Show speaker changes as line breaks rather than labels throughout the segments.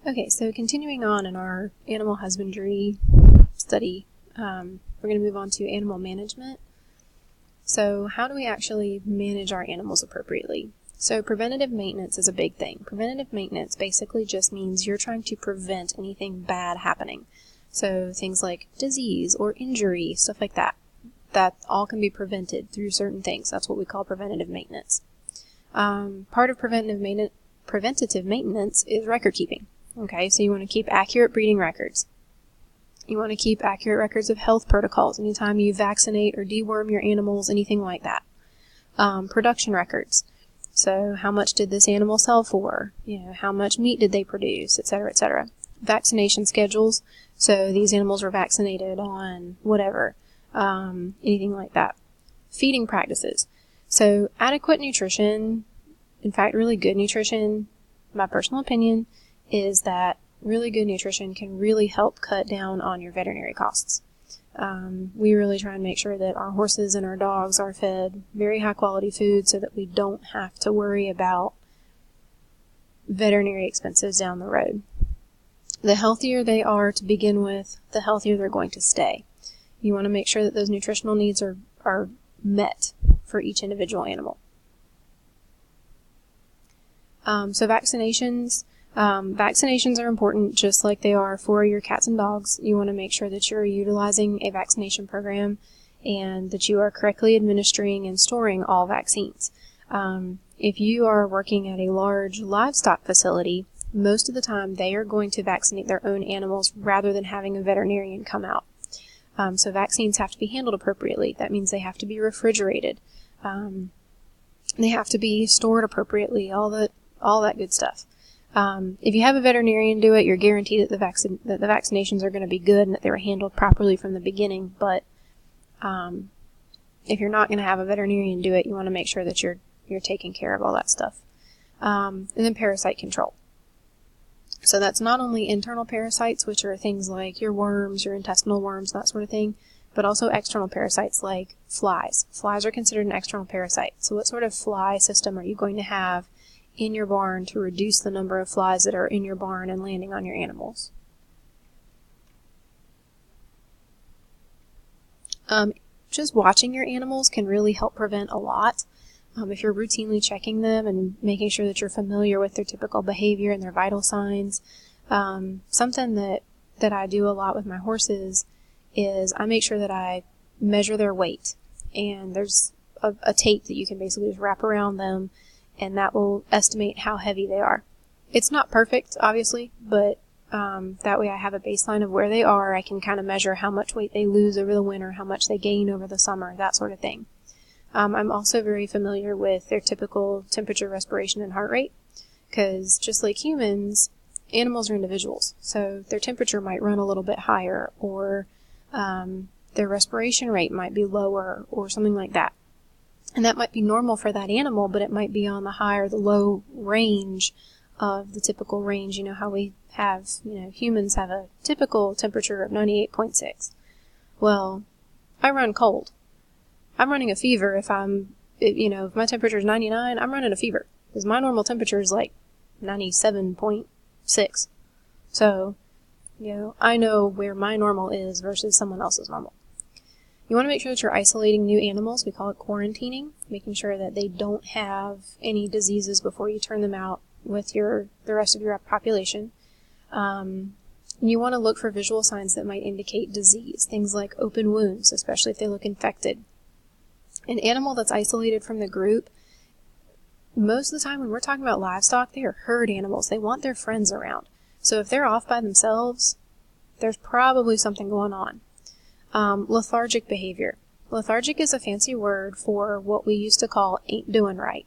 Okay, so continuing on in our animal husbandry study, we're going to move on to animal management. So how do we actually manage our animals appropriately? So preventative maintenance is a big thing. Preventative maintenance basically just means you're trying to prevent anything bad happening. So things like disease or injury, stuff like that. That all can be prevented through certain things. That's what we call preventative maintenance. Part of preventative maintenance is record keeping. Okay, so you want to keep accurate breeding records. You want to keep accurate records of health protocols anytime you vaccinate or deworm your animals, anything like that. Production records. So how much did this animal sell for? How much meat did they produce, etc., etc. Vaccination schedules. So these animals were vaccinated on whatever, anything like that. Feeding practices. So adequate nutrition, in fact, really good nutrition, my personal opinion, is that really good nutrition can really help cut down on your veterinary costs. We really try and make sure that our horses and our dogs are fed very high quality food so that we don't have to worry about veterinary expenses down the road. The healthier they are to begin with, the healthier they're going to stay. You want to make sure that those nutritional needs are met for each individual animal. So vaccinations. Vaccinations are important just like they are for your cats and dogs. You want to make sure that you're utilizing a vaccination program and that you are correctly administering and storing all vaccines. If you are working at a large livestock facility, most of the time they are going to vaccinate their own animals rather than having a veterinarian come out. So vaccines have to be handled appropriately. That means they have to be refrigerated. They have to be stored appropriately, all that good stuff. If you have a veterinarian do it, you're guaranteed that the vaccinations are going to be good and that they were handled properly from the beginning. But if you're not going to have a veterinarian do it, you want to make sure that you're taking care of all that stuff. And then parasite control. So that's not only internal parasites, which are things like your worms, your intestinal worms, that sort of thing, but also external parasites like flies. Flies are considered an external parasite. So what sort of fly system are you going to have in your barn to reduce the number of flies that are in your barn and landing on your animals? Just watching your animals can really help prevent a lot. If you're routinely checking them and making sure that you're familiar with their typical behavior and their vital signs. Something that I do a lot with my horses is I make sure that I measure their weight. And there's a tape that you can basically just wrap around them, and that will estimate how heavy they are. It's not perfect, obviously, but that way I have a baseline of where they are. I can kind of measure how much weight they lose over the winter, how much they gain over the summer, that sort of thing. I'm also very familiar with their typical temperature, respiration, and heart rate, because just like humans, animals are individuals. So their temperature might run a little bit higher, or their respiration rate might be lower, or something like that. And that might be normal for that animal, but it might be on the high or the low range of the typical range. You know how we have, humans have a typical temperature of 98.6. Well, I run cold. I'm running a fever if my temperature is 99, I'm running a fever. Because my normal temperature is like 97.6. So, I know where my normal is versus someone else's normal. You want to make sure that you're isolating new animals. We call it quarantining, making sure that they don't have any diseases before you turn them out with the rest of your population. You want to look for visual signs that might indicate disease, things like open wounds, especially if they look infected. An animal that's isolated from the group, most of the time when we're talking about livestock, they are herd animals. They want their friends around. So if they're off by themselves, there's probably something going on. Lethargic behavior. Lethargic is a fancy word for what we used to call ain't doing right.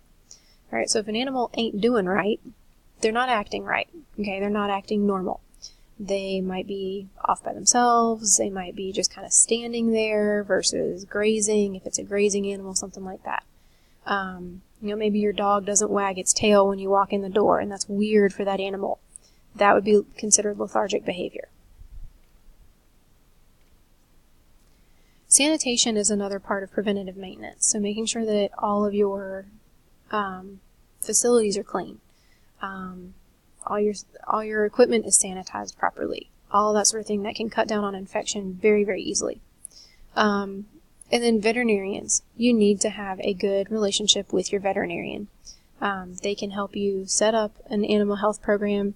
All right, so if an animal ain't doing right, they're not acting right. Okay, they're not acting normal. They might be off by themselves. They might be just kind of standing there versus grazing, if it's a grazing animal, something like that. Maybe your dog doesn't wag its tail when you walk in the door, and that's weird for that animal. That would be considered lethargic behavior. Sanitation is another part of preventative maintenance, so making sure that all of your facilities are clean. all your equipment is sanitized properly. All that sort of thing that can cut down on infection very, very easily. And then veterinarians. You need to have a good relationship with your veterinarian. They can help you set up an animal health program.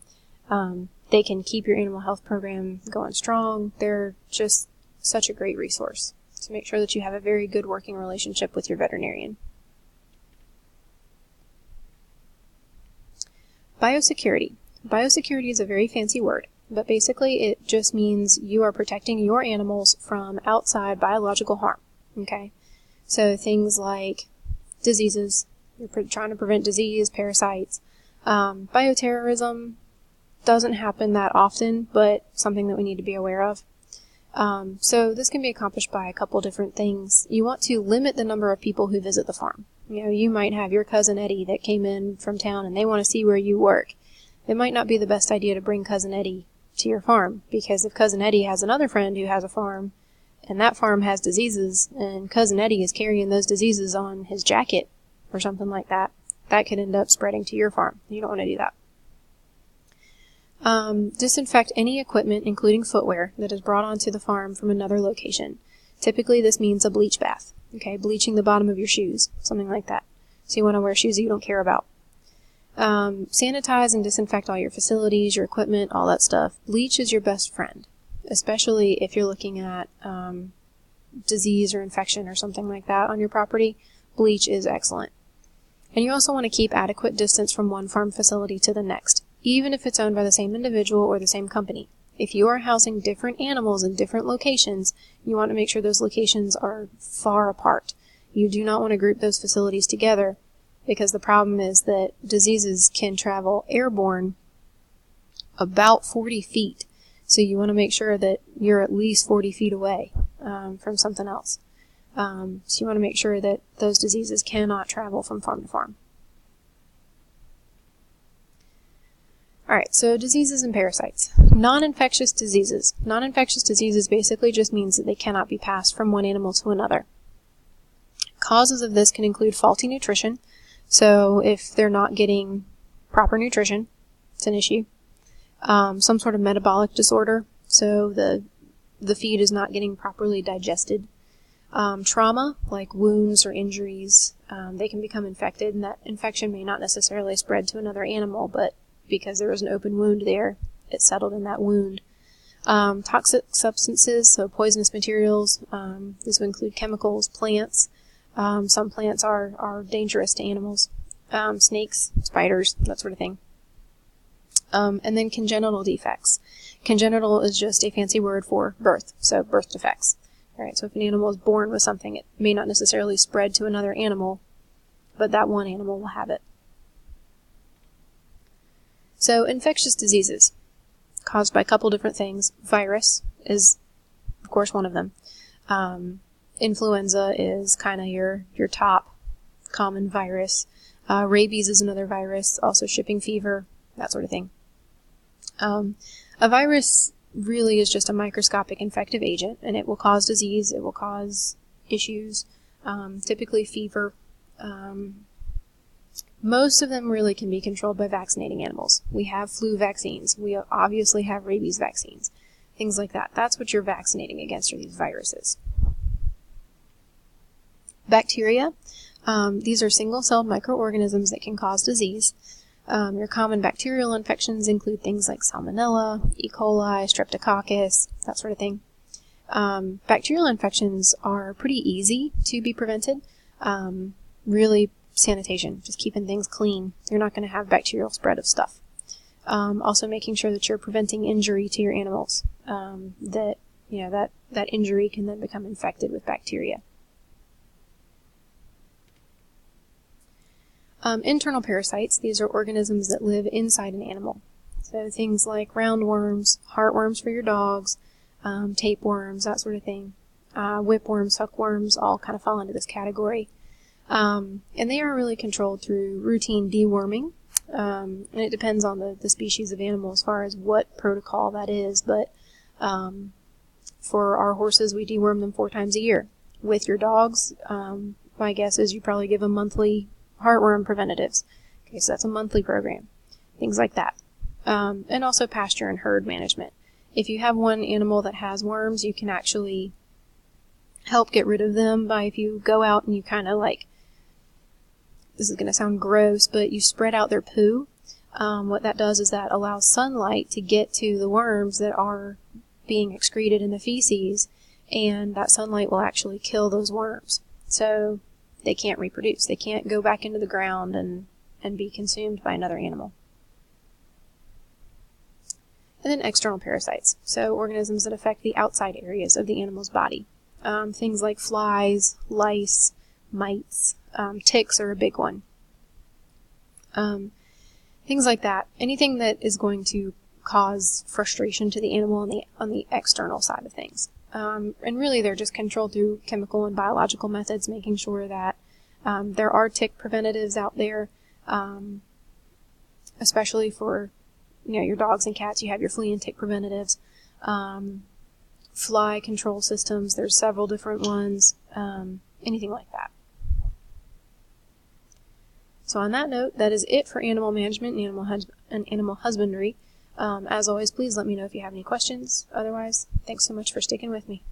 They can keep your animal health program going strong. They're just such a great resource. So make sure that you have a very good working relationship with your veterinarian. Biosecurity. Biosecurity is a very fancy word, but basically it just means you are protecting your animals from outside biological harm. Okay? So things like diseases, you're trying to prevent disease, parasites. Bioterrorism doesn't happen that often, but something that we need to be aware of. So this can be accomplished by a couple different things. You want to limit the number of people who visit the farm. You know, you might have your cousin Eddie that came in from town and they want to see where you work. It might not be the best idea to bring cousin Eddie to your farm, because if cousin Eddie has another friend who has a farm and that farm has diseases and cousin Eddie is carrying those diseases on his jacket or something like that, that could end up spreading to your farm. You don't want to do that. Disinfect any equipment, including footwear, that is brought onto the farm from another location. Typically this means a bleach bath. Okay, bleaching the bottom of your shoes, something like that. So you want to wear shoes that you don't care about. Sanitize and disinfect all your facilities, your equipment, all that stuff. Bleach is your best friend, especially if you're looking at disease or infection or something like that on your property. Bleach is excellent. And you also want to keep adequate distance from one farm facility to the next, even if it's owned by the same individual or the same company. If you are housing different animals in different locations, you want to make sure those locations are far apart. You do not want to group those facilities together, because the problem is that diseases can travel airborne about 40 feet. So you want to make sure that you're at least 40 feet away from something else. So you want to make sure that those diseases cannot travel from farm to farm. Alright, so diseases and parasites. Non-infectious diseases. Non-infectious diseases basically just means that they cannot be passed from one animal to another. Causes of this can include faulty nutrition. So if they're not getting proper nutrition, it's an issue. Some sort of metabolic disorder. So the feed is not getting properly digested. Trauma, like wounds or injuries, they can become infected, and that infection may not necessarily spread to another animal, but because there was an open wound there, it settled in that wound. Toxic substances, so poisonous materials. This would include chemicals, plants. Some plants are dangerous to animals. Snakes, spiders, that sort of thing. And then congenital defects. Congenital is just a fancy word for birth, so birth defects. Alright, so if an animal is born with something, it may not necessarily spread to another animal, but that one animal will have it. So, infectious diseases, caused by a couple different things. Virus is, of course, one of them. Influenza is kind of your top common virus. Rabies is another virus, also shipping fever, that sort of thing. A virus really is just a microscopic infective agent, and it will cause disease, it will cause issues, typically fever. Most of them really can be controlled by vaccinating animals. We have flu vaccines. We obviously have rabies vaccines. Things like that. That's what you're vaccinating against, are these viruses. Bacteria. These are single-celled microorganisms that can cause disease. Your common bacterial infections include things like Salmonella, E. coli, Streptococcus, that sort of thing. Bacterial infections are pretty easy to be prevented. Really, sanitation, just keeping things clean. You're not going to have bacterial spread of stuff. Also making sure that you're preventing injury to your animals. That injury can then become infected with bacteria. Internal parasites, these are organisms that live inside an animal. So things like roundworms, heartworms for your dogs, tapeworms, that sort of thing. Whipworms, hookworms, all kind of fall into this category. And they are really controlled through routine deworming. And it depends on the species of animal as far as what protocol that is. But for our horses, we deworm them 4 times a year. With your dogs, my guess is you probably give them monthly heartworm preventatives. Okay, so that's a monthly program. Things like that. and also pasture and herd management. If you have one animal that has worms, you can actually help get rid of them by, if you go out and you kind of like, this is going to sound gross, but you spread out their poo. What that does is that allows sunlight to get to the worms that are being excreted in the feces, and that sunlight will actually kill those worms. So they can't reproduce. They can't go back into the ground and be consumed by another animal. And then external parasites. So organisms that affect the outside areas of the animal's body. Things like flies, lice, mites, ticks are a big one. Things like that. Anything that is going to cause frustration to the animal on the external side of things. And really they're just controlled through chemical and biological methods, making sure that there are tick preventatives out there, especially for your dogs and cats. You have your flea and tick preventatives. Fly control systems, there's several different ones, anything like that. So on that note, that is it for animal management and animal husbandry. As always, please let me know if you have any questions. Otherwise, thanks so much for sticking with me.